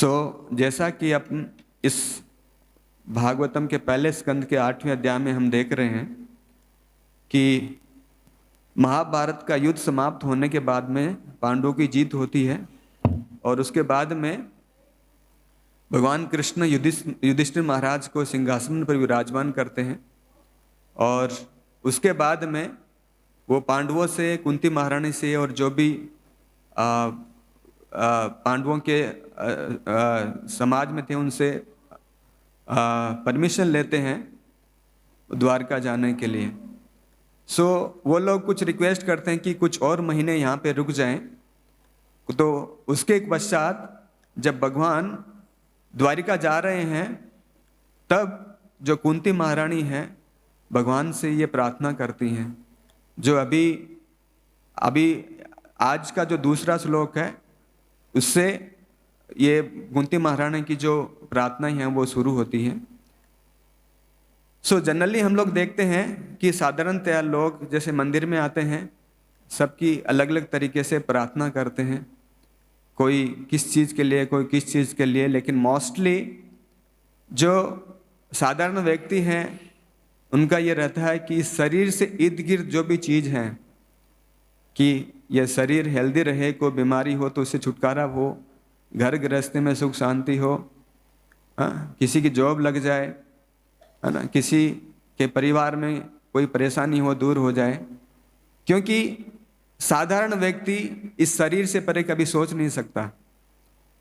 जैसा कि अपन इस भागवतम के पहले स्कंद के 8वें अध्याय में हम देख रहे हैं कि महाभारत का युद्ध समाप्त होने के बाद में पांडवों की जीत होती है और उसके बाद में भगवान कृष्ण युधिष्ठिर महाराज को सिंहासन पर विराजमान करते हैं और उसके बाद में वो पांडवों से, कुंती महारानी से और जो भी पांडवों के समाज में थे उनसे परमिशन लेते हैं द्वारका जाने के लिए। वो लोग कुछ रिक्वेस्ट करते हैं कि कुछ और महीने यहाँ पे रुक जाएं। तो उसके पश्चात जब भगवान द्वारिका जा रहे हैं तब जो कुंती महारानी है भगवान से ये प्रार्थना करती हैं, जो अभी आज का जो दूसरा श्लोक है उससे ये कुंती महारानी की जो प्रार्थनाएं हैं वो शुरू होती हैं। जनरली हम लोग देखते हैं कि साधारणतया लोग जैसे मंदिर में आते हैं सबकी अलग अलग तरीके से प्रार्थना करते हैं, कोई किस चीज़ के लिए, कोई किस चीज़ के लिए, लेकिन मोस्टली जो साधारण व्यक्ति हैं उनका ये रहता है कि शरीर से इर्द गिर्द जो भी चीज़ है कि यह शरीर हेल्दी रहे, कोई बीमारी हो तो उससे छुटकारा हो, घर गृहस्थी में सुख शांति हो, किसी की जॉब लग जाए, है ना, किसी के परिवार में कोई परेशानी हो दूर हो जाए। क्योंकि साधारण व्यक्ति इस शरीर से परे कभी सोच नहीं सकता,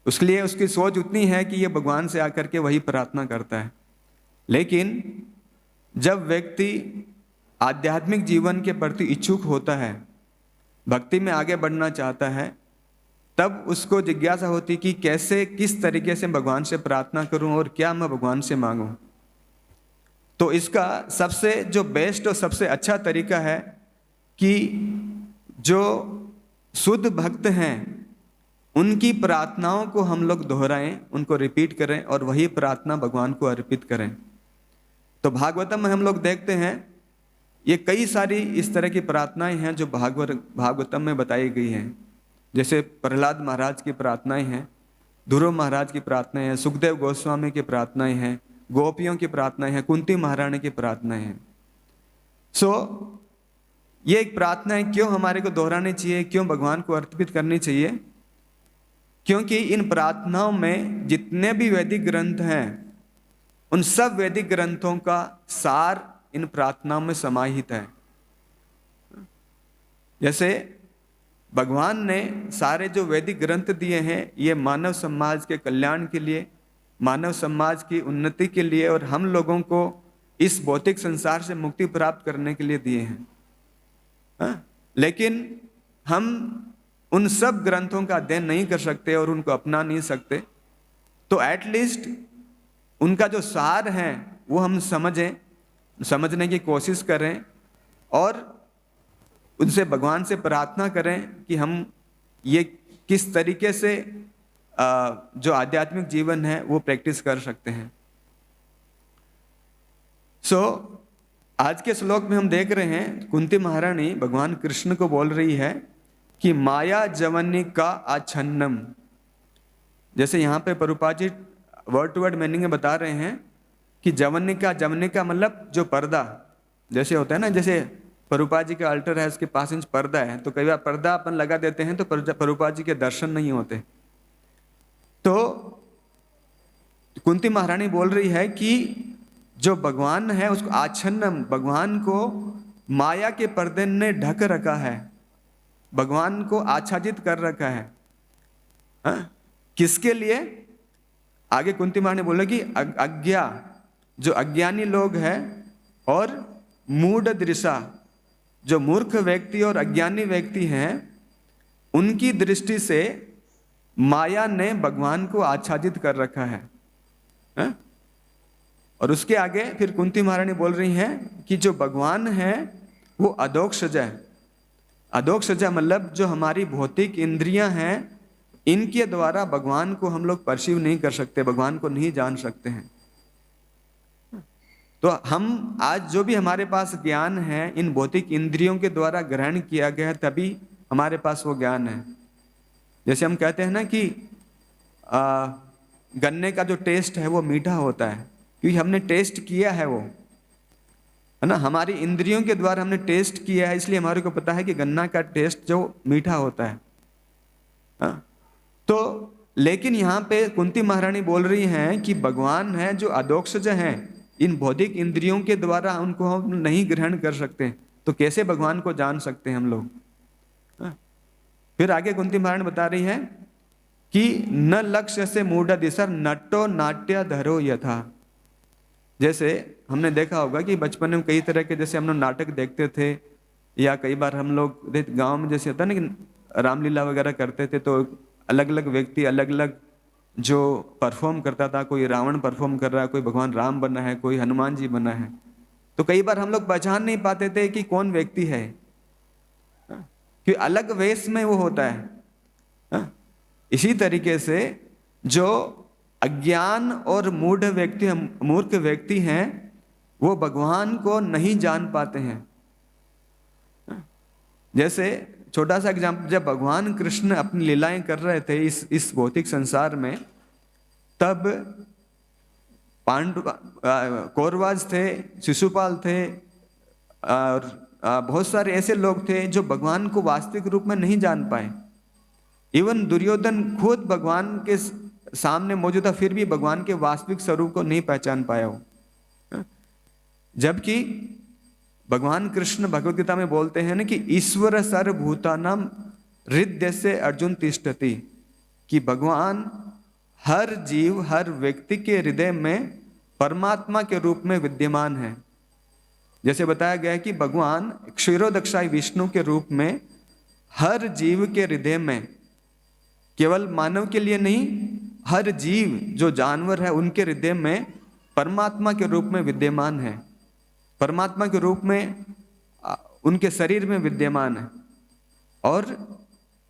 उसके लिए उसकी सोच उतनी है कि ये भगवान से आकर के वही प्रार्थना करता है। लेकिन जब व्यक्ति आध्यात्मिक जीवन के प्रति इच्छुक होता है, भक्ति में आगे बढ़ना चाहता है, तब उसको जिज्ञासा होती कि कैसे, किस तरीके से भगवान से प्रार्थना करूं और क्या मैं भगवान से मांगूं। तो इसका सबसे जो बेस्ट और सबसे अच्छा तरीका है कि जो शुद्ध भक्त हैं उनकी प्रार्थनाओं को हम लोग दोहराएं, उनको रिपीट करें और वही प्रार्थना भगवान को अर्पित करें। तो भागवतम में हम लोग देखते हैं ये कई सारी इस तरह की प्रार्थनाएं हैं जो भागवतम में बताई गई हैं। जैसे प्रहलाद महाराज की प्रार्थनाएं हैं, ध्रुव महाराज की प्रार्थनाएं हैं, सुखदेव गोस्वामी की प्रार्थनाएं हैं, गोपियों की प्रार्थनाएं हैं, कुंती महारानी की प्रार्थनाएं हैं। ये एक प्रार्थनाएं क्यों हमारे को दोहरानी चाहिए, क्यों भगवान को अर्पित करनी चाहिए? क्योंकि इन प्रार्थनाओं में जितने भी वैदिक ग्रंथ हैं उन सब वैदिक ग्रंथों का सार इन प्रार्थनाओं में समाहित है। जैसे भगवान ने सारे जो वैदिक ग्रंथ दिए हैं ये मानव समाज के कल्याण के लिए, मानव समाज की उन्नति के लिए और हम लोगों को इस भौतिक संसार से मुक्ति प्राप्त करने के लिए दिए हैं। लेकिन हम उन सब ग्रंथों का अध्ययन नहीं कर सकते और उनको अपना नहीं सकते, तो एटलीस्ट उनका जो सार है वो हम समझने की कोशिश करें और उनसे भगवान से प्रार्थना करें कि हम ये किस तरीके से जो आध्यात्मिक जीवन है वो प्रैक्टिस कर सकते हैं। आज के श्लोक में हम देख रहे हैं कुंती महारानी भगवान कृष्ण को बोल रही है कि माया जवनी का आच्छन्नम। जैसे यहाँ पे Prabhupada ji word to word meaning में बता रहे हैं कि जवनी का मतलब जो पर्दा जैसे होता है ना, जैसे प्रभुपाद जी का अल्टर है उसके पास इंच पर्दा है, तो कई बार पर्दा अपन लगा देते हैं तो प्रभुपाद जी के दर्शन नहीं होते। तो कुंती महारानी बोल रही है कि जो भगवान है उसको आच्छन्नम, भगवान को माया के पर्दे ने ढक रखा है, भगवान को आच्छादित कर रखा है। किसके लिए? आगे कुंती महारानी बोले कि जो अज्ञानी लोग हैं और मूढ़ दृशा, जो मूर्ख व्यक्ति और अज्ञानी व्यक्ति हैं, उनकी दृष्टि से माया ने भगवान को आच्छादित कर रखा है। और उसके आगे फिर कुंती महारानी बोल रही हैं कि जो भगवान है वो अधोक्षज है। अधोक्षज मतलब जो हमारी भौतिक इंद्रियां हैं इनके द्वारा भगवान को हम लोग परसीव नहीं कर सकते, भगवान को नहीं जान सकते हैं। तो हम आज जो भी हमारे पास ज्ञान है इन भौतिक इंद्रियों के द्वारा ग्रहण किया गया, तभी हमारे पास वो ज्ञान है। जैसे हम कहते हैं ना कि गन्ने का जो टेस्ट है वो मीठा होता है, क्योंकि हमने टेस्ट किया है वो, है ना, हमारी इंद्रियों के द्वारा हमने टेस्ट किया है, इसलिए हमारे को पता है कि गन्ना का टेस्ट जो मीठा होता है। हाँ? तो लेकिन यहाँ पे कुंती महारानी बोल रही हैं कि भगवान है जो अधोक्षज हैं, इन भौतिक इंद्रियों के द्वारा उनको हम नहीं ग्रहण कर सकते, तो कैसे भगवान को जान सकते हैं हम लोग। हाँ? फिर आगे कुंती महारानी बता रही है कि न लक्ष्य से मूढ़ दिसर नटो नाट्य धरो यथा। जैसे हमने देखा होगा कि बचपन में कई तरह के, जैसे हम लोग नाटक देखते थे, या कई बार हम लोग गांव में जैसे होता है ना कि रामलीला वगैरह करते थे, तो अलग अलग व्यक्ति अलग अलग जो परफॉर्म करता था, कोई रावण परफॉर्म कर रहा है, कोई भगवान राम बना है, कोई हनुमान जी बना है, तो कई बार हम लोग पहचान नहीं पाते थे कि कौन व्यक्ति है, कि अलग वेश में वो होता है। इसी तरीके से जो अज्ञान और मूढ़ व्यक्ति, मूर्ख व्यक्ति हैं, वो भगवान को नहीं जान पाते हैं। जैसे छोटा सा एग्जाम्पल, जब भगवान कृष्ण अपनी लीलाएं कर रहे थे इस भौतिक संसार में, तब कौरवाज थे, शिशुपाल थे, और बहुत सारे ऐसे लोग थे जो भगवान को वास्तविक रूप में नहीं जान पाए। इवन दुर्योधन खुद भगवान के सामने मौजूद था, फिर भी भगवान के वास्तविक स्वरूप को नहीं पहचान पाया वो। जबकि भगवान कृष्ण भगवत गीता में बोलते हैं ना कि ईश्वर सर्वभूतानां हृदय से अर्जुन तिष्ठति, कि भगवान हर जीव हर व्यक्ति के हृदय में परमात्मा के रूप में विद्यमान है। जैसे बताया गया है कि भगवान क्षीरोदक्षाई विष्णु के रूप में हर जीव के हृदय में, केवल मानव के लिए नहीं, हर जीव जो जानवर है उनके हृदय में परमात्मा के रूप में विद्यमान है, परमात्मा के रूप में उनके शरीर में विद्यमान है। और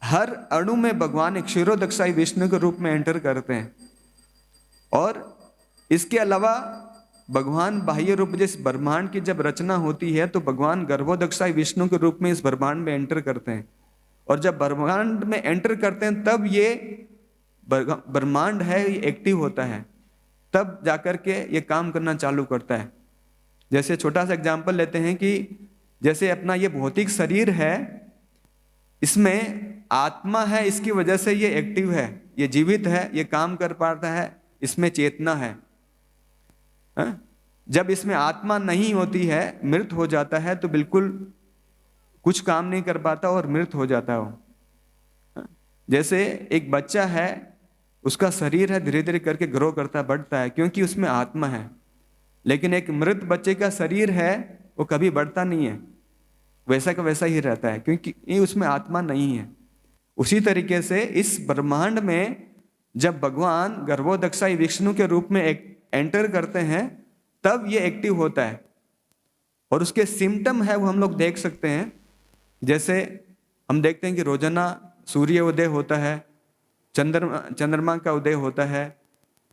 हर अणु में भगवान क्षीरोदक्षाई विष्णु के रूप में एंटर करते हैं। और इसके अलावा भगवान बाह्य रूप, जैसे ब्रह्मांड की जब रचना होती है तो भगवान गर्भोदक्षाई विष्णु के रूप में इस ब्रह्मांड में एंटर करते हैं, और जब ब्रह्मांड में एंटर करते हैं तब ये ब्रह्मांड है ये एक्टिव होता है, तब जाकर के ये काम करना चालू करता है। जैसे छोटा सा एग्जांपल लेते हैं कि जैसे अपना ये भौतिक शरीर है, इसमें आत्मा है, इसकी वजह से ये एक्टिव है, ये जीवित है, ये काम कर पाता है, इसमें चेतना है। जब इसमें आत्मा नहीं होती है, मृत हो जाता है, तो बिल्कुल कुछ काम नहीं कर पाता और मृत हो जाता है वो। जैसे एक बच्चा है, उसका शरीर है, धीरे धीरे करके ग्रो करता बढ़ता है, क्योंकि उसमें आत्मा है। लेकिन एक मृत बच्चे का शरीर है, वो कभी बढ़ता नहीं है, वैसा का वैसा ही रहता है, क्योंकि उसमें आत्मा नहीं है। उसी तरीके से इस ब्रह्मांड में जब भगवान गर्भोदक्षाई विष्णु के रूप में एंटर करते हैं, तब ये एक्टिव होता है। और उसके सिम्टम है वो हम लोग देख सकते हैं। जैसे हम देखते हैं कि रोजाना सूर्य उदय होता है, चंद्रमा का उदय होता है,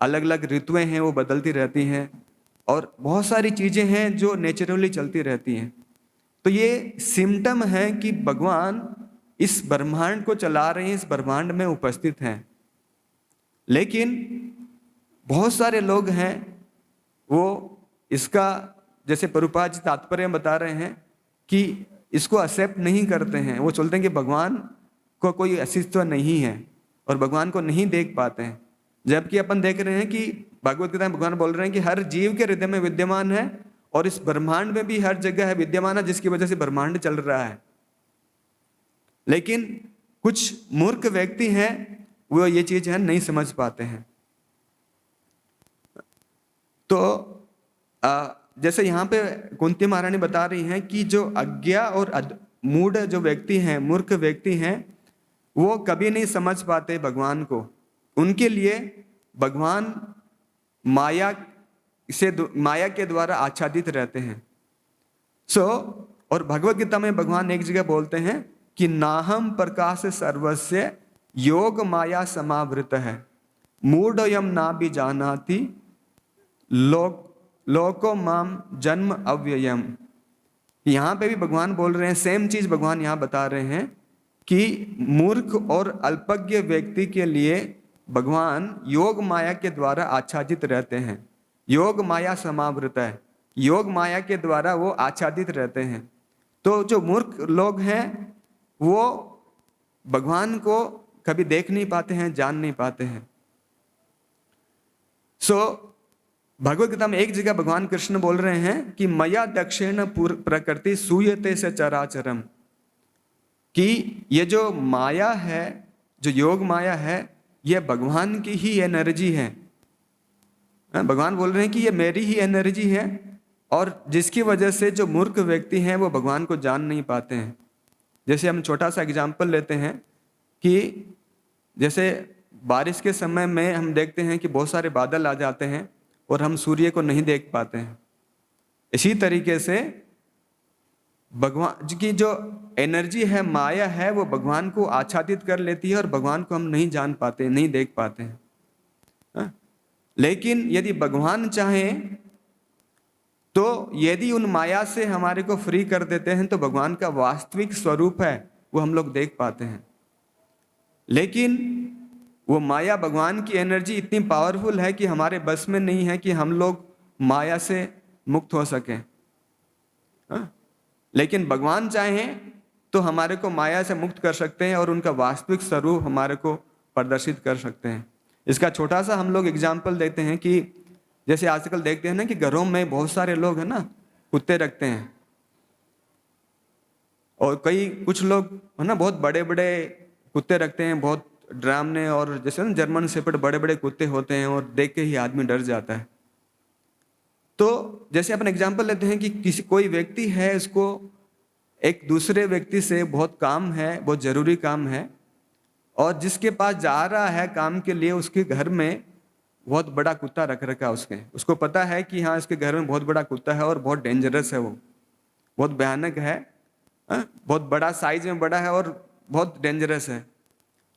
अलग अलग ऋतुएं हैं वो बदलती रहती हैं, और बहुत सारी चीजें हैं जो नेचुरली चलती रहती हैं। तो ये सिम्टम है कि भगवान इस ब्रह्मांड को चला रहे हैं, इस ब्रह्मांड में उपस्थित हैं। लेकिन बहुत सारे लोग हैं वो इसका, जैसे प्रभुपाद जी तात्पर्य बता रहे हैं, कि इसको एक्सेप्ट नहीं करते हैं। वो चलते हैं कि भगवान को कोई अस्तित्व नहीं है और भगवान को नहीं देख पाते हैं। जबकि अपन देख रहे हैं कि भगवत गीता में भगवान बोल रहे हैं कि हर जीव के हृदय में विद्यमान है, और इस ब्रह्मांड में भी हर जगह है विद्यमान है, जिसकी वजह से ब्रह्मांड चल रहा है। लेकिन कुछ मूर्ख व्यक्ति हैं, वो ये चीज है नहीं समझ पाते हैं। तो जैसे यहाँ पे कुंती महारानी बता रही हैं कि जो अज्ञा और मूढ़ जो व्यक्ति हैं, मूर्ख व्यक्ति हैं, वो कभी नहीं समझ पाते भगवान को। उनके लिए भगवान माया के द्वारा आच्छादित रहते हैं। और भगवत गीता में भगवान एक जगह बोलते हैं कि नाहम प्रकाश सर्वस्य योग माया समावृत है, मूढ़यम ना भी जानाति लोको माम जन्म अव्ययम। यहाँ पे भी भगवान बोल रहे हैं, सेम चीज भगवान यहाँ बता रहे हैं कि मूर्ख और अल्पज्ञ व्यक्ति के लिए भगवान योग माया के द्वारा आच्छादित रहते हैं। योग माया समावृत है, योग माया के द्वारा वो आच्छादित रहते हैं। तो जो मूर्ख लोग हैं वो भगवान को कभी देख नहीं पाते हैं, जान नहीं पाते हैं। भगवत गीता में एक जगह भगवान कृष्ण बोल रहे हैं कि मया दक्षिण प्रकृति सूयते से चराचरम, कि ये जो माया है, जो योग माया है, ये भगवान की ही एनर्जी है। भगवान बोल रहे हैं कि ये मेरी ही एनर्जी है, और जिसकी वजह से जो मूर्ख व्यक्ति हैं वो भगवान को जान नहीं पाते हैं। जैसे हम छोटा सा एग्जाम्पल लेते हैं कि जैसे बारिश के समय में हम देखते हैं कि बहुत सारे बादल आ जाते हैं और हम सूर्य को नहीं देख पाते हैं। इसी तरीके से भगवान की जो एनर्जी है, माया है, वो भगवान को आच्छादित कर लेती है और भगवान को हम नहीं जान पाते, नहीं देख पाते हैं। लेकिन यदि भगवान चाहें तो यदि उन माया से हमारे को फ्री कर देते हैं तो भगवान का वास्तविक स्वरूप है वो हम लोग देख पाते हैं। लेकिन वो माया, भगवान की एनर्जी इतनी पावरफुल है कि हमारे बस में नहीं है कि हम लोग माया से मुक्त हो सकें। लेकिन भगवान चाहें तो हमारे को माया से मुक्त कर सकते हैं और उनका वास्तविक स्वरूप हमारे को प्रदर्शित कर सकते हैं। इसका छोटा सा हम लोग एग्जाम्पल देते हैं कि जैसे आजकल देखते हैं ना कि घरों में बहुत सारे लोग हैं ना कुत्ते रखते हैं, और कुछ लोग है ना बहुत बड़े बड़े कुत्ते रखते हैं, बहुत डरावने, और जैसे ना जर्मन शेपर्ड बड़े बड़े कुत्ते होते हैं और देख के ही आदमी डर जाता है। तो जैसे अपन एग्जाम्पल लेते हैं कि कोई व्यक्ति है, उसको एक दूसरे व्यक्ति से बहुत काम है, बहुत जरूरी काम है, और जिसके पास जा रहा है काम के लिए उसके घर में बहुत बड़ा कुत्ता रख रखा है। उसको पता है कि हाँ इसके घर में बहुत बड़ा कुत्ता है और बहुत डेंजरस है, वो बहुत भयानक है, बहुत बड़ा साइज में बड़ा है और बहुत डेंजरस है।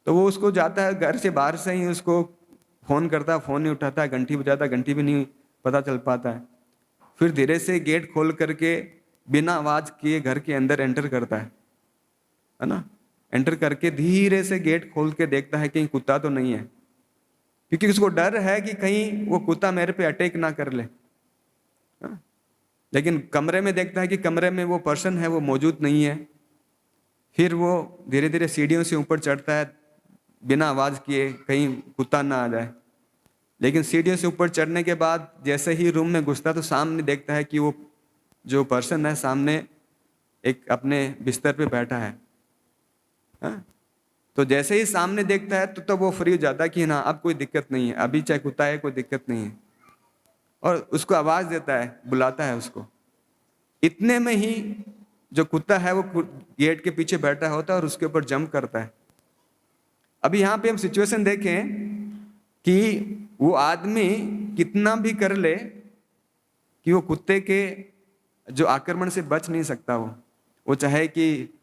तो वो उसको जाता है घर से बाहर से ही उसको फोन करता है, फोन नहीं उठाता है, घंटी बजाता है, घंटी भी नहीं पता चल पाता है। फिर धीरे से गेट खोल करके बिना आवाज किए घर के अंदर एंटर करता है ना। एंटर करके धीरे से गेट खोल के देखता है कहीं कुत्ता तो नहीं है, क्योंकि उसको डर है कि कहीं वो कुत्ता मेरे पे अटैक ना कर ले। लेकिन कमरे में देखता है कि कमरे में वो पर्सन है वो मौजूद नहीं है। फिर वो धीरे धीरे सीढ़ियों से ऊपर चढ़ता है बिना आवाज किए, कहीं कुत्ता ना आ जाए। लेकिन सीढ़ियों से ऊपर चढ़ने के बाद जैसे ही रूम में घुसता तो सामने देखता है कि वो जो पर्सन है सामने एक अपने बिस्तर पे बैठा है। तो जैसे ही सामने देखता है तो वो फ्री हो जाता है कि ना अब कोई दिक्कत नहीं है, अभी चाहे कुत्ता है कोई दिक्कत नहीं है, और उसको आवाज देता है, बुलाता है उसको। इतने में ही जो कुत्ता है वो गेट के पीछे बैठा होता है और उसके ऊपर जंप करता है। अभी यहाँ पे हम सिचुएशन देखें कि वो आदमी कितना भी कर ले कि वो कुत्ते के जो आक्रमण से बच नहीं सकता। वो चाहे कि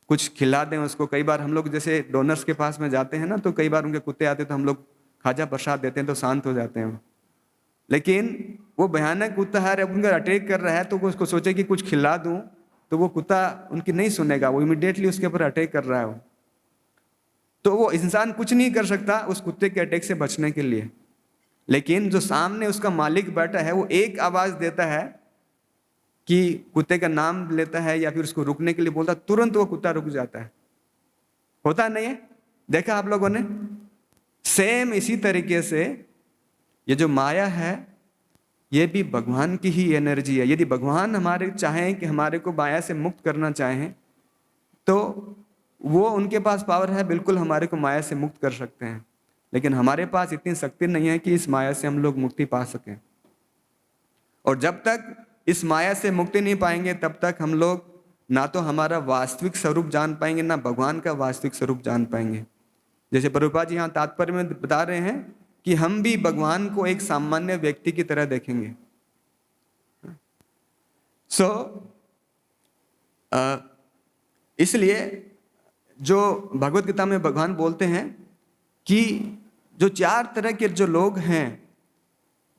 कुछ खिला दें उसको। कई बार हम लोग जैसे डोनर्स के पास में जाते हैं ना, तो कई बार उनके कुत्ते आते हैं तो हम लोग खाजा प्रसाद देते हैं तो शांत हो जाते हैं। लेकिन वो भयानक कुत्ता है, अब उनका अटैक कर रहा है तो वो उसको सोचे कि कुछ खिला दूं तो वो कुत्ता उनकी नहीं सुनेगा, वो इमीडिएटली उसके ऊपर अटैक कर रहा है। तो वो इंसान कुछ नहीं कर सकता उस कुत्ते के अटैक से बचने के लिए। लेकिन जो सामने उसका मालिक बैठा है वो एक आवाज देता है कि कुत्ते का नाम लेता है या फिर उसको रुकने के लिए बोलता, तुरंत वो कुत्ता रुक जाता है। होता नहीं है? देखा आप लोगों ने? सेम इसी तरीके से ये जो माया है ये भी भगवान की ही एनर्जी है। यदि भगवान हमारे चाहें कि हमारे को माया से मुक्त करना चाहें तो वो उनके पास पावर है, बिल्कुल हमारे को माया से मुक्त कर सकते हैं। लेकिन हमारे पास इतनी शक्ति नहीं है कि इस माया से हम लोग मुक्ति पा सकें। और जब तक इस माया से मुक्ति नहीं पाएंगे तब तक हम लोग ना तो हमारा वास्तविक स्वरूप जान पाएंगे ना भगवान का वास्तविक स्वरूप जान पाएंगे। जैसे प्रभुपाद जी यहाँ तात्पर्य में बता रहे हैं कि हम भी भगवान को एक सामान्य व्यक्ति की तरह देखेंगे। इसलिए जो भगवत गीता में भगवान बोलते हैं कि जो 4 तरह के जो लोग हैं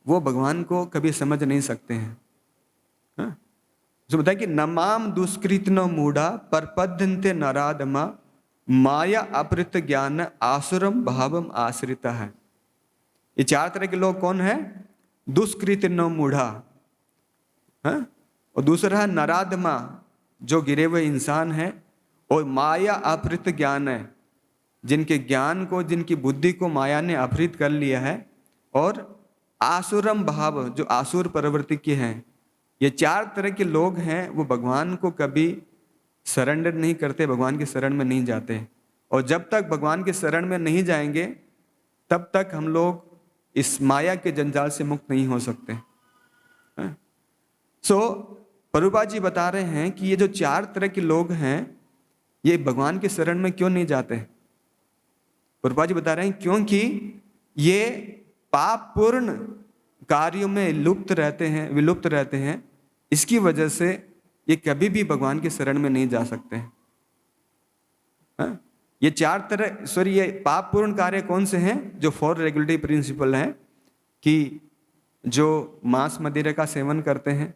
वो भगवान को कभी समझ नहीं सकते हैं। जो बताया कि नमाम दुष्कृत न मूढ़ा परपद्यन्ते नराधमा माया अपहृत ज्ञान आसुरम भावम आश्रिता है। ये 4 तरह के लोग कौन है? दुष्कृत न मूढ़ा, हाँ? और दूसरा है नराधमा, जो गिरे हुए इंसान है। और माया अपहृत ज्ञान है, जिनके ज्ञान को, जिनकी बुद्धि को माया ने अपहृत कर लिया है। और आसुरम भाव, जो आसुर प्रवृत्ति के हैं। ये 4 तरह के लोग हैं, वो भगवान को कभी सरेंडर नहीं करते, भगवान के शरण में नहीं जाते। और जब तक भगवान के शरण में नहीं जाएंगे तब तक हम लोग इस माया के जंजाल से मुक्त नहीं हो सकते। प्रभुपाद जी बता रहे हैं कि ये जो 4 तरह के लोग हैं, ये भगवान के शरण में क्यों नहीं जाते? प्रभुपाद जी बता रहे हैं क्योंकि ये पापपूर्ण कार्यों में विलुप्त रहते हैं। इसकी वजह से ये कभी भी भगवान के शरण में नहीं जा सकते हैं। ये 4 तरह, ये पापपूर्ण कार्य कौन से हैं? जो 4 रेगुलेटरी प्रिंसिपल हैं, कि जो मांस मदिरा का सेवन करते हैं,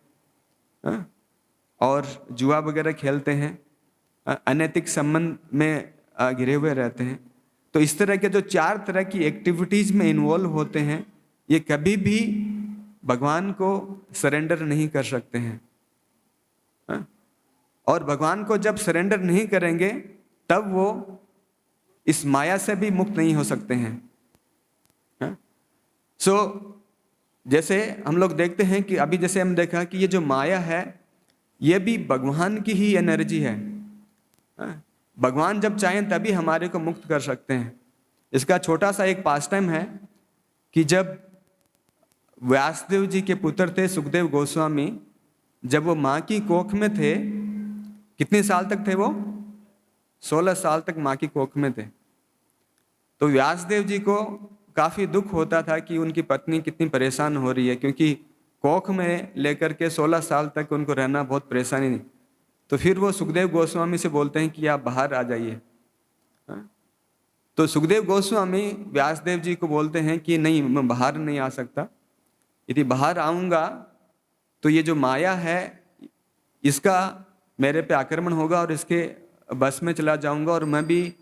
और जुआ वगैरह खेलते हैं, अनैतिक संबंध में घिरे हुए रहते हैं। तो इस तरह के जो 4 तरह की एक्टिविटीज में इन्वॉल्व होते हैं, ये कभी भी भगवान को सरेंडर नहीं कर सकते हैं। और भगवान को जब सरेंडर नहीं करेंगे तब वो इस माया से भी मुक्त नहीं हो सकते हैं। जैसे हम लोग देखते हैं कि अभी जैसे हम देखा कि ये जो माया है, ये भी भगवान की ही एनर्जी है। भगवान जब चाहें तभी हमारे को मुक्त कर सकते हैं। इसका छोटा सा एक पास टाइम है कि जब व्यासदेव जी के पुत्र थे सुखदेव गोस्वामी, जब वो माँ की कोख में थे, कितने साल तक थे वो? 16 साल तक माँ की कोख में थे। तो व्यासदेव जी को काफ़ी दुख होता था कि उनकी पत्नी कितनी परेशान हो रही है, क्योंकि कोख में लेकर के 16 साल तक उनको रहना बहुत परेशानी। तो फिर वो सुखदेव गोस्वामी से बोलते हैं कि आप बाहर आ जाइए। तो सुखदेव गोस्वामी व्यासदेव जी को बोलते हैं कि नहीं, मैं बाहर नहीं आ सकता। यदि बाहर आऊँगा तो ये जो माया है, इसका मेरे पे आक्रमण होगा और इसके बस में चला जाऊँगा, और मैं भी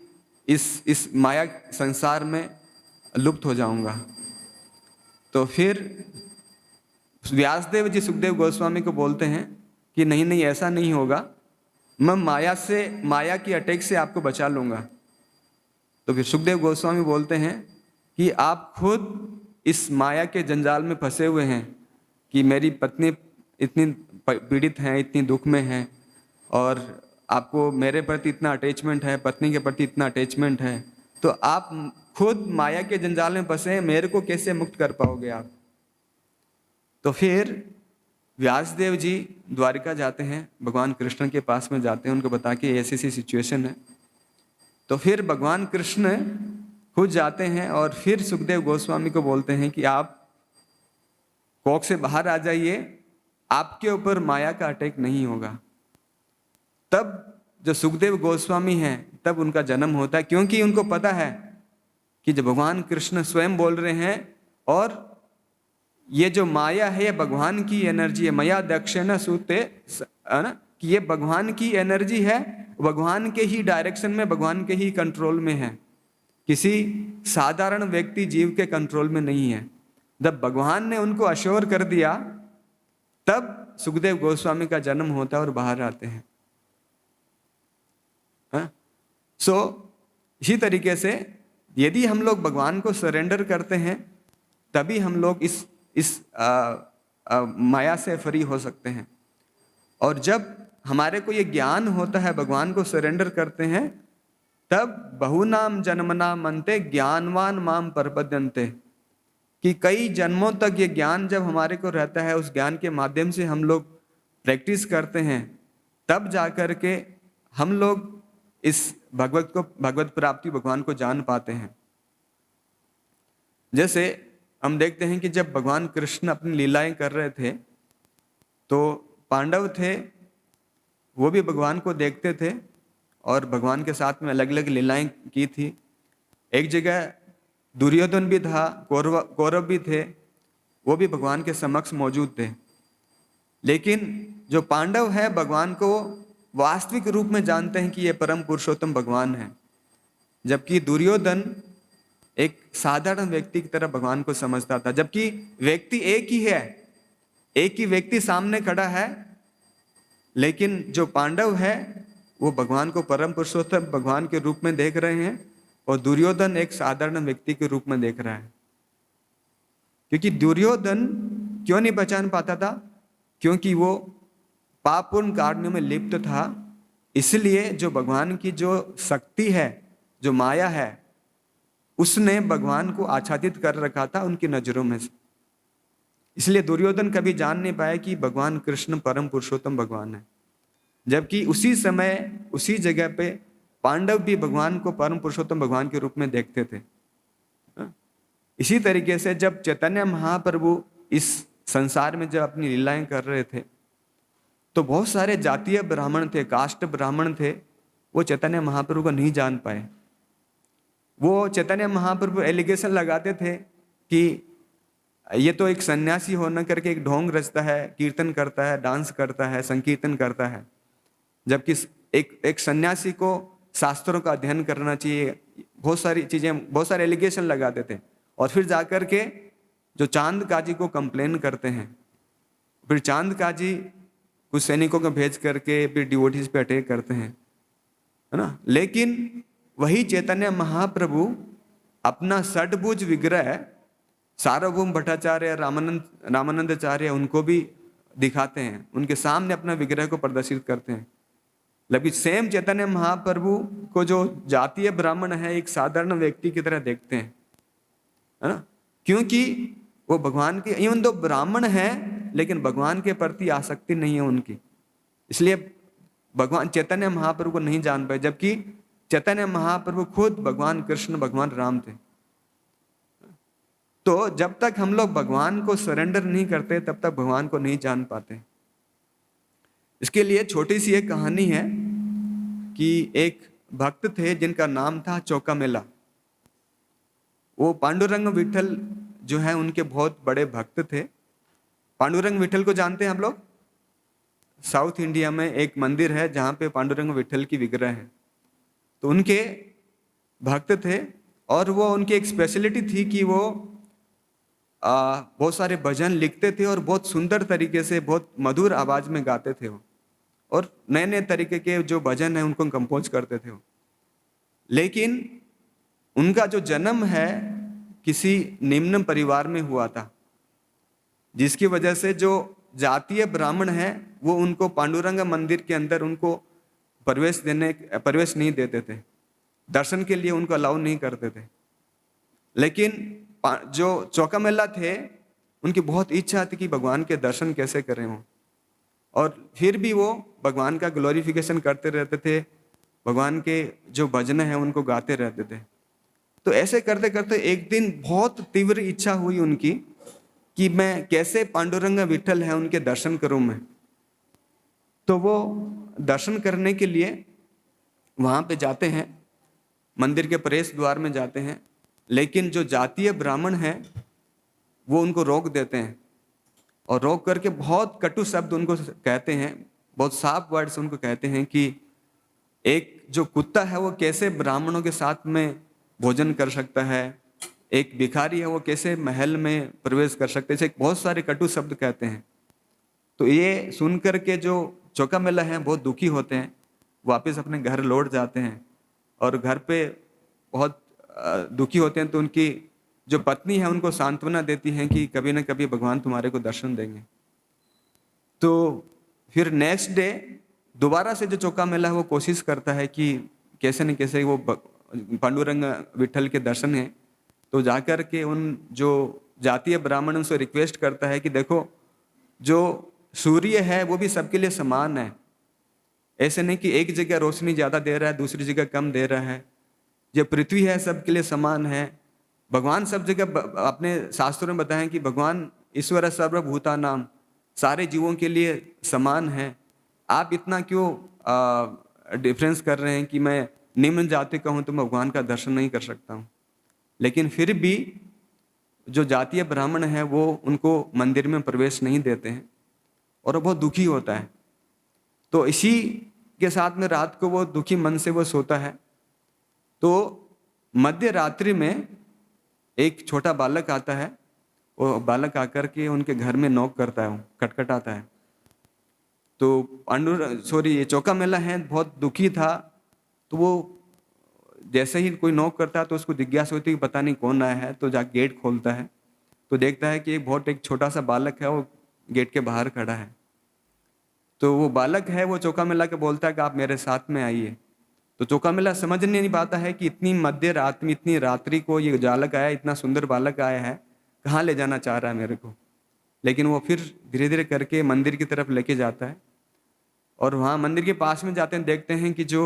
इस माया संसार में लुप्त हो जाऊँगा। तो फिर व्यासदेव जी सुखदेव गोस्वामी को बोलते हैं कि नहीं नहीं, ऐसा नहीं होगा, मैं माया की अटैक से आपको बचा लूँगा। तो फिर सुखदेव गोस्वामी बोलते हैं कि आप खुद इस माया के जंजाल में फंसे हुए हैं कि मेरी पत्नी इतनी पीड़ित हैं, इतनी दुख में हैं, और आपको मेरे प्रति इतना अटैचमेंट है, पत्नी के प्रति इतना अटैचमेंट है, तो आप खुद माया के जंजाल में फंसे हैं, मेरे को कैसे मुक्त कर पाओगे आप? तो फिर व्यासदेव जी द्वारिका जाते हैं, भगवान कृष्ण के पास में जाते हैं, उनको बता के ऐसी ऐसी सिचुएशन है। तो फिर भगवान कृष्ण खुद जाते हैं और फिर सुखदेव गोस्वामी को बोलते हैं कि आप कोख से बाहर आ जाइए, आपके ऊपर माया का अटैक नहीं होगा। तब जो सुखदेव गोस्वामी हैं, तब उनका जन्म होता है, क्योंकि उनको पता है कि जब भगवान कृष्ण स्वयं बोल रहे हैं, और ये जो माया है ये भगवान की एनर्जी है, मया दक्षिण सूते, है ना, कि ये भगवान की एनर्जी है, भगवान के ही डायरेक्शन में, भगवान के ही कंट्रोल में है, किसी साधारण व्यक्ति जीव के कंट्रोल में नहीं है। जब भगवान ने उनको अश्योर कर दिया, तब सुखदेव गोस्वामी का जन्म होता है और बाहर आते हैं। इसी तरीके से यदि हम लोग भगवान को सरेंडर करते हैं, तभी हम लोग इस माया से फ्री हो सकते हैं। और जब हमारे को ये ज्ञान होता है, भगवान को सरेंडर करते हैं, तब बहुनाम जन्मनाम अन्ते ज्ञानवान माम प्रपद्यन्ते, कि कई जन्मों तक ये ज्ञान जब हमारे को रहता है, उस ज्ञान के माध्यम से हम लोग प्रैक्टिस करते हैं, तब जाकर के हम लोग इस भगवत प्राप्ति, भगवान को जान पाते हैं। जैसे हम देखते हैं कि जब भगवान कृष्ण अपनी लीलाएं कर रहे थे, तो पांडव थे, वो भी भगवान को देखते थे और भगवान के साथ में अलग अलग लीलाएं की थी। एक जगह दुर्योधन भी था, कौरव भी थे, वो भी भगवान के समक्ष मौजूद थे। लेकिन जो पांडव है, भगवान को वास्तविक रूप में जानते हैं कि ये परम पुरुषोत्तम भगवान है, जबकि दुर्योधन एक साधारण व्यक्ति की तरह भगवान को समझता था, जबकि व्यक्ति एक ही है, एक ही व्यक्ति सामने खड़ा है, लेकिन जो पांडव है वो भगवान को परम पुरुषोत्तम भगवान के रूप में देख रहे हैं और दुर्योधन एक साधारण व्यक्ति के रूप में देख रहा है। क्योंकि दुर्योधन क्यों नहीं पहचान पाता था? क्योंकि वो पापपूर्ण कार्यों में लिप्त था। इसलिए जो भगवान की जो शक्ति है, जो माया है, उसने भगवान को आच्छादित कर रखा था उनकी नजरों में से। इसलिए दुर्योधन कभी जान नहीं पाया कि भगवान कृष्ण परम पुरुषोत्तम भगवान है। जबकि उसी समय उसी जगह पे पांडव भी भगवान को परम पुरुषोत्तम भगवान के रूप में देखते थे। इसी तरीके से जब चैतन्य महाप्रभु इस संसार में जब अपनी लीलाएं कर रहे थे, तो बहुत सारे जातीय ब्राह्मण थे, कास्ट ब्राह्मण थे, वो चैतन्य महाप्रभु को नहीं जान पाए। वो चैतन्य महाप्रभु एलिगेशन लगाते थे कि ये तो एक सन्यासी होना करके एक ढोंग रचता है, कीर्तन करता है, डांस करता है, संकीर्तन करता है। जबकि एक सन्यासी को शास्त्रों का अध्ययन करना चाहिए। बहुत सारी चीजें, बहुत सारे एलिगेशन लगाते थे और फिर जाकर के जो चांद काजी को कंप्लेन करते हैं। फिर चांद काजी कुछ सैनिकों को भेज करके फिर डिवोटीज पे अटैक करते हैं, है ना। लेकिन वही चैतन्य महाप्रभु अपना षडभुज विग्रह सार्वभौम भट्टाचार्य, रामानंदाचार्य उनको भी दिखाते हैं, उनके सामने अपना विग्रह को प्रदर्शित करते हैं। लेकिन सेम चैतन्य महाप्रभु को जो जातीय ब्राह्मण है एक साधारण व्यक्ति की तरह देखते हैं, है ना। क्योंकि वो भगवान के, इवन तो ब्राह्मण है लेकिन भगवान के प्रति आसक्ति नहीं है उनकी। इसलिए भगवान चैतन्य महाप्रभु को नहीं जान पाए, जबकि चैतन्य महाप्रभु खुद भगवान कृष्ण, भगवान राम थे। तो जब तक हम लोग भगवान को सरेंडर नहीं करते तब तक भगवान को नहीं जान पाते। इसके लिए छोटी सी एक कहानी है कि एक भक्त थे जिनका नाम था चौकामेला। वो पांडुरंग विठल जो है उनके बहुत बड़े भक्त थे। पांडुरंग विठल को जानते हैं हम लोग? साउथ इंडिया में एक मंदिर है जहाँ पे पांडुरंग विठल की विग्रह है। तो उनके भक्त थे और वो उनकी एक स्पेशलिटी थी कि वो बहुत सारे भजन लिखते थे और बहुत सुंदर तरीके से, बहुत मधुर आवाज में गाते थे वो, और नए नए तरीके के जो भजन है उनको कंपोज करते थे वो। लेकिन उनका जो जन्म है किसी निम्न परिवार में हुआ था, जिसकी वजह से जो जातीय ब्राह्मण है वो उनको पांडुरंग मंदिर के अंदर उनको प्रवेश नहीं देते थे, दर्शन के लिए उनको अलाउ नहीं करते थे। लेकिन जो चौकामेला थे उनकी बहुत इच्छा थी कि भगवान के दर्शन कैसे करें वो, और फिर भी वो भगवान का ग्लोरिफिकेशन करते रहते थे, भगवान के जो भजन है उनको गाते रहते थे। तो ऐसे करते करते एक दिन बहुत तीव्र इच्छा हुई उनकी कि मैं कैसे पांडुरंग विठल है उनके दर्शन करूं मैं। तो वो दर्शन करने के लिए वहां पे जाते हैं, मंदिर के प्रवेश द्वार में जाते हैं, लेकिन जो जातीय ब्राह्मण हैं वो उनको रोक देते हैं और रोक करके बहुत कटु शब्द उनको कहते हैं, बहुत साफ वर्ड्स उनको कहते हैं कि एक जो कुत्ता है वो कैसे ब्राह्मणों के साथ में भोजन कर सकता है, एक भिखारी है वो कैसे महल में प्रवेश कर सकते हैं, ऐसे बहुत सारे कटु शब्द कहते हैं। तो ये सुन करके जो चौकामेला हैं बहुत दुखी होते हैं, वापस अपने घर लौट जाते हैं और घर पे बहुत दुखी होते हैं। तो उनकी जो पत्नी है उनको सांत्वना देती हैं कि कभी ना कभी भगवान तुम्हारे को दर्शन देंगे। तो फिर नेक्स्ट डे दोबारा से जो चौकामेला है वो कोशिश करता है कि कैसे न कैसे वो पांडुरंग विठल के दर्शन है। तो जाकर के उन जो जातीय ब्राह्मण उनसे रिक्वेस्ट करता है कि देखो जो सूर्य है वो भी सबके लिए समान है, ऐसे नहीं कि एक जगह रोशनी ज्यादा दे रहा है दूसरी जगह कम दे रहा है। जो पृथ्वी है सबके लिए समान है, भगवान सब जगह अपने शास्त्रों में बताएं कि भगवान ईश्वर सर्वभूतानाम, सारे जीवों के लिए समान है। आप इतना क्यों डिफरेंस कर रहे हैं कि मैं निम्न जाति का हूं तो मैं भगवान का दर्शन नहीं कर सकता हूं। लेकिन फिर भी जो जातीय ब्राह्मण है वो उनको मंदिर में प्रवेश नहीं देते हैं और वो बहुत दुखी होता है। तो इसी के साथ में रात को वो दुखी मन से वो सोता है। तो मध्य रात्रि में एक छोटा बालक आता है। वो बालक आकर के उनके घर में नॉक करता है, खटखटाता है। तो ये चौकामेला है बहुत दुखी था। तो वो जैसे ही कोई नॉक करता है तो उसको जिज्ञासा होती है कि पता नहीं कौन आया है। तो जाके गेट खोलता है तो देखता है कि एक छोटा सा बालक है, वो गेट के बाहर खड़ा है। तो वो बालक है, वो चौकामेला के बोलता है कि आप मेरे साथ में आइए। तो चौकामेला समझ नहीं पाता है कि इतनी मध्य रात में, इतनी रात्रि को ये बालक आया, इतना सुंदर बालक आया है, कहाँ ले जाना चाह रहा है मेरे को। लेकिन वो फिर धीरे धीरे करके मंदिर की तरफ लेके जाता है। और वहाँ मंदिर के पास में जाते हैं, देखते हैं कि जो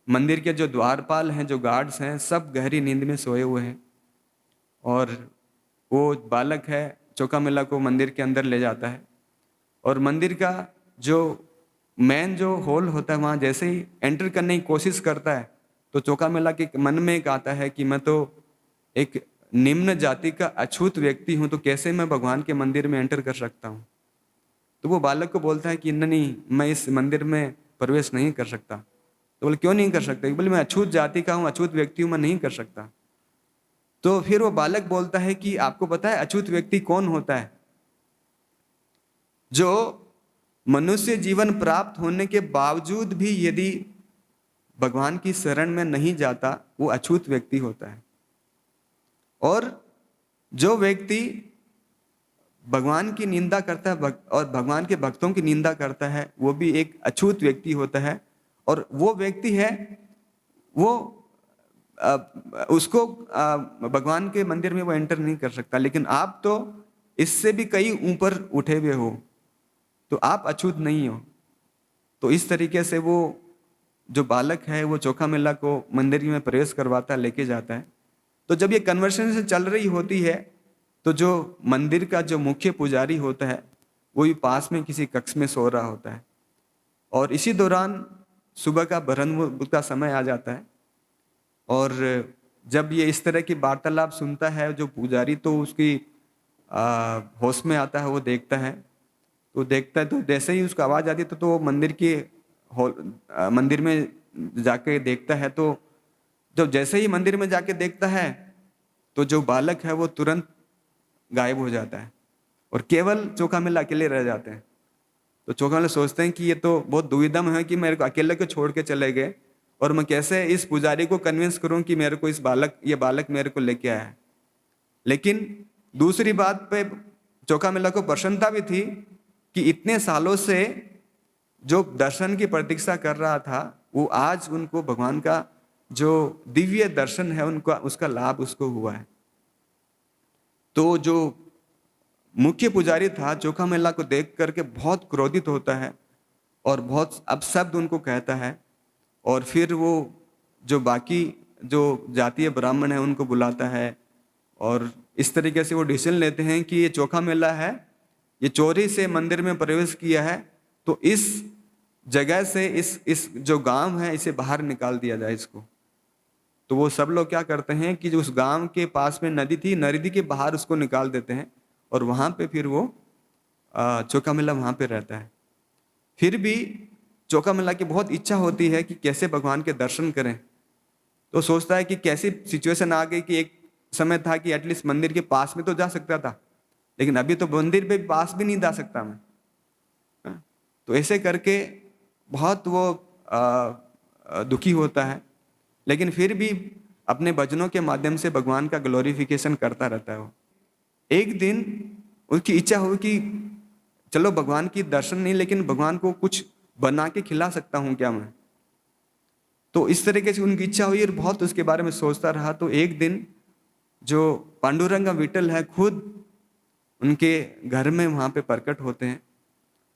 मंदिर के जो द्वारपाल हैं, जो गार्ड्स हैं, सब गहरी नींद में सोए हुए हैं। और वो बालक है चौकामेला को मंदिर के अंदर ले जाता है। और मंदिर का जो मेन जो हॉल होता है, वहाँ जैसे ही एंटर करने की कोशिश करता है तो चौकामेला के मन में एक आता है कि मैं तो एक निम्न जाति का अछूत व्यक्ति हूँ, तो कैसे मैं भगवान के मंदिर में एंटर कर सकता हूँ। तो वो बालक को बोलता है कि नहीं, मैं इस मंदिर में प्रवेश नहीं कर सकता। तो बोले क्यों नहीं कर सकते? बोले मैं अछूत जाति का हूँ, अछूत व्यक्ति हूँ, मैं नहीं कर सकता। तो फिर वो बालक बोलता है कि आपको पता है अछूत व्यक्ति कौन होता है? जो मनुष्य जीवन प्राप्त होने के बावजूद भी यदि भगवान की शरण में नहीं जाता, वो अछूत व्यक्ति होता है। और जो व्यक्ति भगवान की निंदा करता है और भगवान के भक्तों की निंदा करता है, वो भी एक अछूत व्यक्ति होता है। और वो व्यक्ति है, वो उसको भगवान के मंदिर में वो एंटर नहीं कर सकता। लेकिन आप तो इससे भी कई ऊपर उठे हुए हो, तो आप अछूत नहीं हो। तो इस तरीके से वो जो बालक है वो चौकामेला को मंदिर में प्रवेश करवाता है, लेके जाता है। तो जब ये कन्वर्सेशन चल रही होती है तो जो मंदिर का जो मुख्य पुजारी होता है वो भी पास में किसी कक्ष में सो रहा होता है। और इसी दौरान सुबह का ब्रह्म का समय आ जाता है। और जब ये इस तरह की वार्तालाप सुनता है जो पुजारी, तो उसकी होश में आता है, वो देखता है। तो जैसे ही उसको आवाज़ आती है तो वो मंदिर में जाके देखता है। तो जब जैसे ही मंदिर में जाके देखता है तो जो बालक है वो तुरंत गायब हो जाता है और केवल चौकामेला अकेले रह जाते हैं। तो चौकामेला सोचते हैं कि ये तो बहुत दुविधा में है कि मेरे को अकेले को छोड़ के चले गए, और मैं कैसे इस पुजारी को कन्विंस करूं कि मेरे को ये बालक मेरे को लेके आया है। लेकिन दूसरी बात पे चौकामेला को प्रसन्नता भी थी कि इतने सालों से जो दर्शन की प्रतीक्षा कर रहा था, वो आज उनको भगवान का जो दिव्य दर्शन है उनका उसका लाभ उसको हुआ है। तो जो मुख्य पुजारी था चौकामेला को देख करके बहुत क्रोधित होता है और बहुत अपशब्द उनको कहता है। और फिर वो जो बाकी जो जातीय ब्राह्मण है उनको बुलाता है और इस तरीके से वो डिसीजन लेते हैं कि ये चौकामेला है, ये चोरी से मंदिर में प्रवेश किया है, तो इस जगह से इस जो गांव है इसे बाहर निकाल दिया जाए इसको। तो वो सब लोग क्या करते हैं कि जो उस गांव के पास में नदी थी, नदी के बाहर उसको निकाल देते हैं और वहां पे फिर वो चौकामेला वहां पे रहता है। फिर भी चौकामेला की बहुत इच्छा होती है कि कैसे भगवान के दर्शन करें। तो सोचता है कि कैसी सिचुएशन आ गई कि एक समय था कि एटलीस्ट मंदिर के पास में तो जा सकता था, लेकिन अभी तो मंदिर के पास भी नहीं जा सकता मैं। तो ऐसे करके बहुत वो दुखी होता है, लेकिन फिर भी अपने भजनों के माध्यम से भगवान का ग्लोरिफिकेशन करता रहता है। वो एक दिन उसकी इच्छा हुई कि चलो भगवान की दर्शन नहीं, लेकिन भगवान को कुछ बना के खिला सकता हूं क्या मैं। तो इस तरीके से उनकी इच्छा हुई और बहुत उसके बारे में सोचता रहा। तो एक दिन जो पांडुरंग विठल है खुद उनके घर में वहां पे प्रकट होते हैं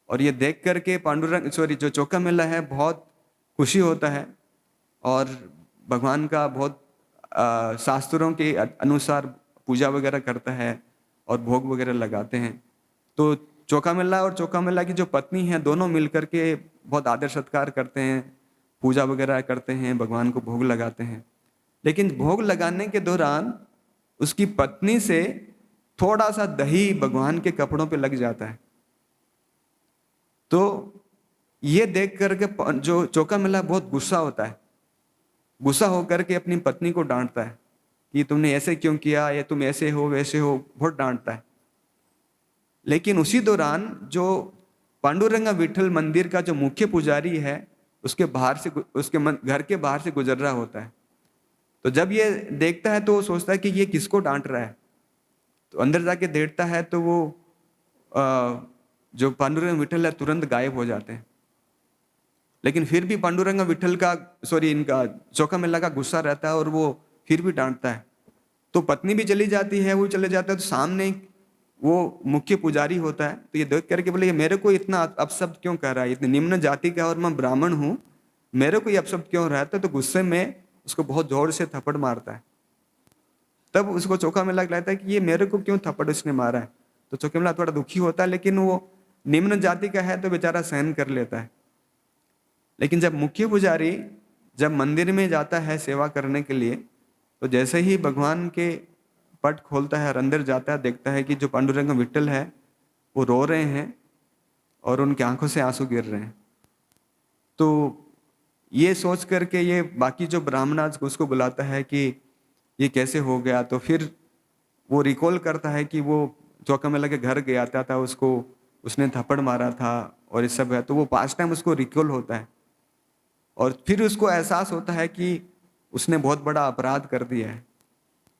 और ये देख करके जो चौकामेला है बहुत खुशी होता है और भगवान का बहुत शास्त्रों के अनुसार पूजा वगैरह करता है और भोग वगैरह लगाते हैं। तो चौकामेला और चौकामेला की जो पत्नी है दोनों मिलकर के बहुत आदर सत्कार करते हैं, पूजा वगैरह करते हैं, भगवान को भोग लगाते हैं। लेकिन भोग लगाने के दौरान उसकी पत्नी से थोड़ा सा दही भगवान के कपड़ों पे लग जाता है। तो ये देख करके जो चौकामेला बहुत गुस्सा होता है गुस्सा होकर के अपनी पत्नी को डांटता है कि तुमने ऐसे क्यों किया, या तुम ऐसे हो वैसे हो, बहुत डांटता है। लेकिन उसी दौरान जो पांडुरंगा विठल मंदिर का जो मुख्य पुजारी है, उसके बाहर से, घर के बाहर से गुजर रहा होता है। तो जब ये देखता है तो वो सोचता है कि ये किसको डांट रहा है। तो अंदर जाके देखता है तो वो जो पांडुरंग विठल है तुरंत गायब हो जाते हैं। लेकिन फिर भी पांडुरंग विठल का, सॉरी, इनका चौखामेला का गुस्सा रहता है और वो फिर भी डांटता है। तो पत्नी भी चली जाती है, वो चले जाता है। तो सामने वो मुख्य पुजारी होता है, तो ये देख करके बोले, ये मेरे को इतना अपशब्द क्यों कह रहा है, इतनी निम्न जाति का और मैं ब्राह्मण हूँ, मेरे को ये अपशब्द क्यों रहता है। तो गुस्से में उसको बहुत जोर से थप्पड़ मारता है। तब उसको चौखामेला लगता है कि ये मेरे को क्यों थप्पड़ उसने मारा है। तो चौखामेला थोड़ा दुखी होता है, लेकिन वो निम्न जाति का है तो बेचारा सहन कर लेता है। लेकिन जब मुख्य पुजारी जब मंदिर में जाता है सेवा करने के लिए, तो जैसे ही भगवान के पट खोलता है और अंदर जाता है, देखता है कि जो पांडुरंग विठल है वो रो रहे हैं और उनकी आंखों से आंसू गिर रहे हैं। तो ये सोच करके ये बाकी जो ब्राह्मण उसको बुलाता है कि ये कैसे हो गया। तो फिर वो रिकॉल करता है कि वो चौखामेला के घर गया था, उसको उसने थप्पड़ मारा था और ये सब है। तो वो पास्ट टाइम उसको रिकॉल होता है और फिर उसको एहसास होता है कि उसने बहुत बड़ा अपराध कर दिया है।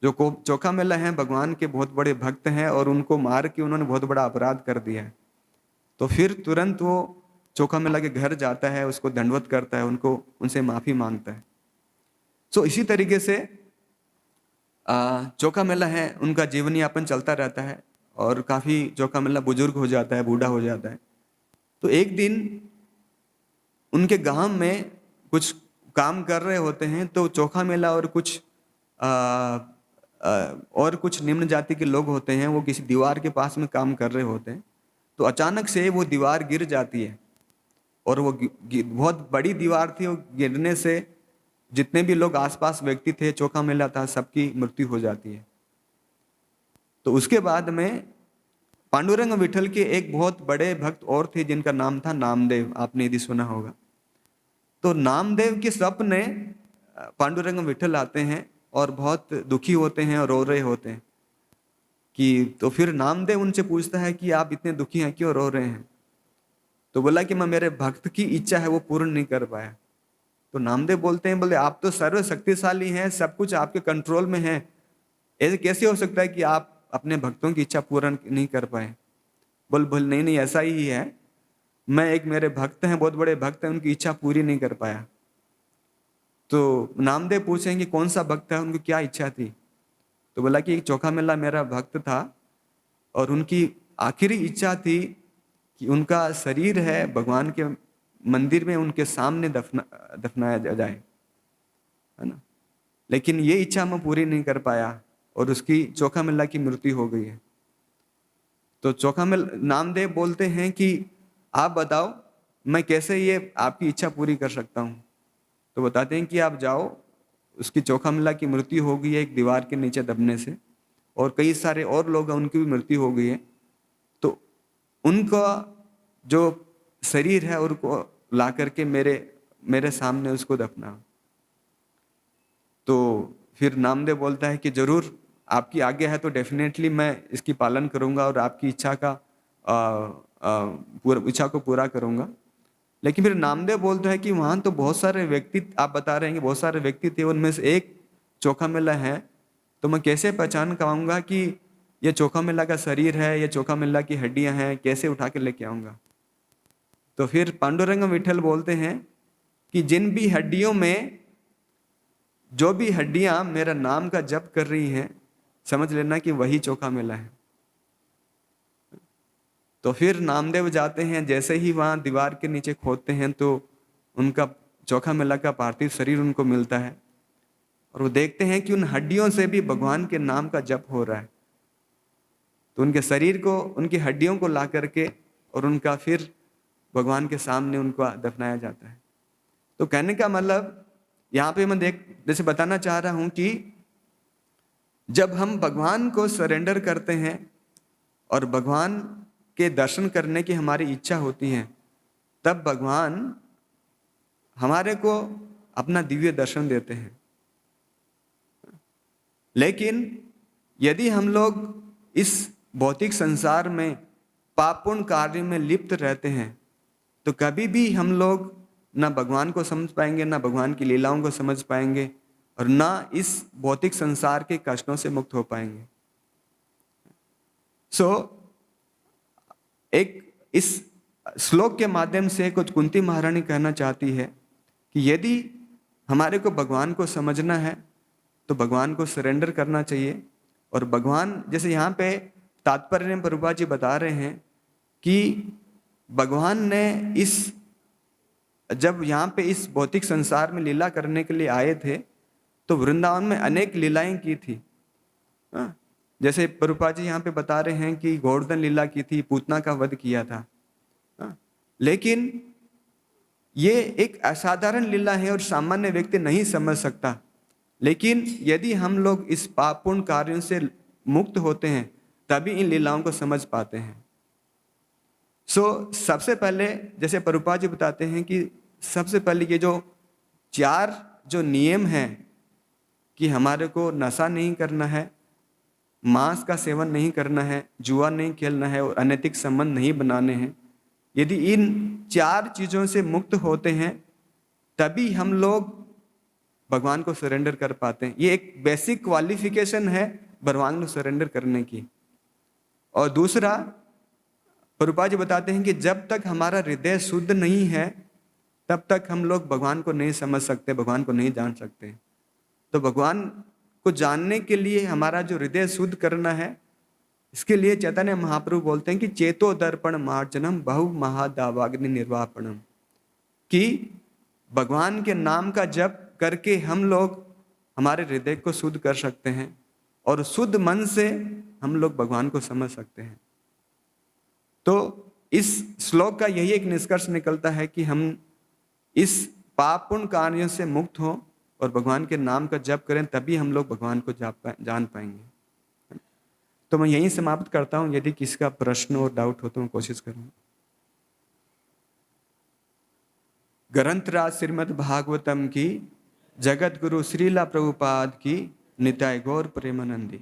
जो चौखामेला हैं भगवान के बहुत बड़े भक्त हैं और उनको मार के उन्होंने बहुत बड़ा अपराध कर दिया है। तो फिर तुरंत वो चौखामेला के घर जाता है, उसको दंडवत करता है, उनको उनसे माफी मांगता है। सो इसी तरीके से चौखामेला है उनका जीवन यापन चलता रहता है और काफी चौखामेला बुजुर्ग हो जाता है, बूढ़ा हो जाता है। तो एक दिन उनके गांव में कुछ काम कर रहे होते हैं, तो चौखामेला और कुछ और कुछ निम्न जाति के लोग होते हैं, वो किसी दीवार के पास में काम कर रहे होते हैं। तो अचानक से वो दीवार गिर जाती है और वो बहुत बड़ी दीवार थी। वो गिरने से जितने भी लोग आसपास व्यक्ति थे, चौखामेला था, सबकी मृत्यु हो जाती है। तो उसके बाद में पांडुरंग विठल के एक बहुत बड़े भक्त और थे जिनका नाम था नामदेव, आपने यदि सुना होगा। तो नामदेव के सपने पांडुरंग विठल आते हैं और बहुत दुखी होते हैं और रो रहे होते हैं कि, तो फिर नामदेव उनसे पूछता है कि आप इतने दुखी हैं, क्यों रो रहे हैं। तो बोला कि मैं, मेरे भक्त की इच्छा है वो पूर्ण नहीं कर पाया। तो नामदेव बोलते हैं, बोले आप तो सर्व शक्तिशाली हैं, सब कुछ आपके कंट्रोल में है, ऐसे कैसे हो सकता है कि आप अपने भक्तों की इच्छा पूर्ण नहीं कर पाए। बोल नहीं नहीं, ऐसा ही है, मैं एक, मेरे भक्त हैं, बहुत बड़े भक्त हैं, उनकी इच्छा पूरी नहीं कर पाया। तो नामदेव पूछेंगे कौन सा भक्त है, उनकी क्या इच्छा थी। तो बोला कि एक चौखामेला मेरा भक्त था और उनकी आखिरी इच्छा थी कि उनका शरीर है भगवान के मंदिर में उनके सामने दफनाया जाए, है ना। लेकिन ये इच्छा मैं पूरी नहीं कर पाया और उसकी चौखामेला की मृत्यु हो गई है। तो चौखामेला नामदेव बोलते हैं कि आप बताओ मैं कैसे ये आपकी इच्छा पूरी कर सकता हूँ। तो बताते हैं कि आप जाओ, उसकी चौखामेला की मृत्यु हो गई है एक दीवार के नीचे दबने से, और कई सारे और लोग हैं उनकी भी मृत्यु हो गई है। तो उनका जो शरीर है उनको ला करके मेरे सामने उसको दफना। तो फिर नामदेव बोलता है कि जरूर, आपकी आज्ञा है तो डेफिनेटली मैं इसकी पालन करूंगा और आपकी इच्छा का इच्छा को पूरा करूंगा। लेकिन फिर नामदेव बोलता है कि वहां तो बहुत सारे व्यक्ति, आप बता रहे हैं कि बहुत सारे व्यक्ति थे, उनमें से एक चौखामेला है, तो मैं कैसे पहचान पाऊंगा कि ये चौखामेला का शरीर है, ये चौखामेला की हड्डियां हैं, कैसे उठा के लेके आऊंगा। तो फिर पांडुरंग विठल बोलते हैं कि जिन भी हड्डियों में, जो भी हड्डियां मेरा नाम का जप कर रही हैं, समझ लेना कि वही चौखामेला है। तो फिर नामदेव जाते हैं, जैसे ही वहां दीवार के नीचे खोदते हैं तो उनका चौखामेला का पार्थिव शरीर उनको मिलता है और वो देखते हैं कि उन हड्डियों से भी भगवान के नाम का जप हो रहा है। तो उनके शरीर को, उनकी हड्डियों को ला करके और उनका फिर भगवान के सामने उनको दफनाया जाता है। तो कहने का मतलब यहाँ पे मैं जैसे बताना चाह रहा हूं कि जब हम भगवान को सरेंडर करते हैं और भगवान के दर्शन करने की हमारी इच्छा होती है, तब भगवान हमारे को अपना दिव्य दर्शन देते हैं। लेकिन यदि हम लोग इस भौतिक संसार में पापपूर्ण कार्य में लिप्त रहते हैं तो कभी भी हम लोग ना भगवान को समझ पाएंगे, ना भगवान की लीलाओं को समझ पाएंगे, और ना इस भौतिक संसार के कष्टों से मुक्त हो पाएंगे। एक इस श्लोक के माध्यम से कुछ कुंती महारानी कहना चाहती है कि यदि हमारे को भगवान को समझना है तो भगवान को सरेंडर करना चाहिए। और भगवान, जैसे यहाँ पे तात्पर्य में प्रभुपाद जी बता रहे हैं कि भगवान ने जब यहाँ पे इस भौतिक संसार में लीला करने के लिए आए थे तो वृंदावन में अनेक लीलाएं की थी। जैसे प्रभुपाद जी यहाँ पे बता रहे हैं कि गोवर्धन लीला की थी, पूतना का वध किया था। लेकिन ये एक असाधारण लीला है और सामान्य व्यक्ति नहीं समझ सकता। लेकिन यदि हम लोग इस पापपूर्ण कार्यों से मुक्त होते हैं तभी इन लीलाओं को समझ पाते हैं। सबसे पहले जैसे प्रभुपाद जी बताते हैं कि सबसे पहले ये जो 4 जो नियम हैं कि हमारे को नशा नहीं करना है, मांस का सेवन नहीं करना है, जुआ नहीं खेलना है और अनैतिक संबंध नहीं बनाने हैं, यदि इन 4 चीज़ों से मुक्त होते हैं तभी हम लोग भगवान को सरेंडर कर पाते हैं। ये एक बेसिक क्वालिफिकेशन है भगवान को सरेंडर करने की। और दूसरा, प्रभुपाद जी बताते हैं कि जब तक हमारा हृदय शुद्ध नहीं है तब तक हम लोग भगवान को नहीं समझ सकते, भगवान को नहीं जान सकते। तो भगवान को जानने के लिए हमारा जो हृदय शुद्ध करना है, इसके लिए चैतन्य महाप्रभु बोलते हैं कि चेतो दर्पण मार्जनम बहु महादावाग्नि निर्वापणम, कि भगवान के नाम का जप करके हम लोग हमारे हृदय को शुद्ध कर सकते हैं और शुद्ध मन से हम लोग भगवान को समझ सकते हैं। तो इस श्लोक का यही एक निष्कर्ष निकलता है कि हम इस पापपूर्ण कार्यों से मुक्त हो और भगवान के नाम का जप करें, तभी हम लोग भगवान को जान पाएंगे। तो मैं यहीं समाप्त करता हूं। यदि किसी का प्रश्न और डाउट हो तो मैं कोशिश करूंगा। ग्रंथराज श्रीमद् भागवतम की, जगत गुरु श्रीला प्रभुपाद की, निताय गौर प्रेमानंदी।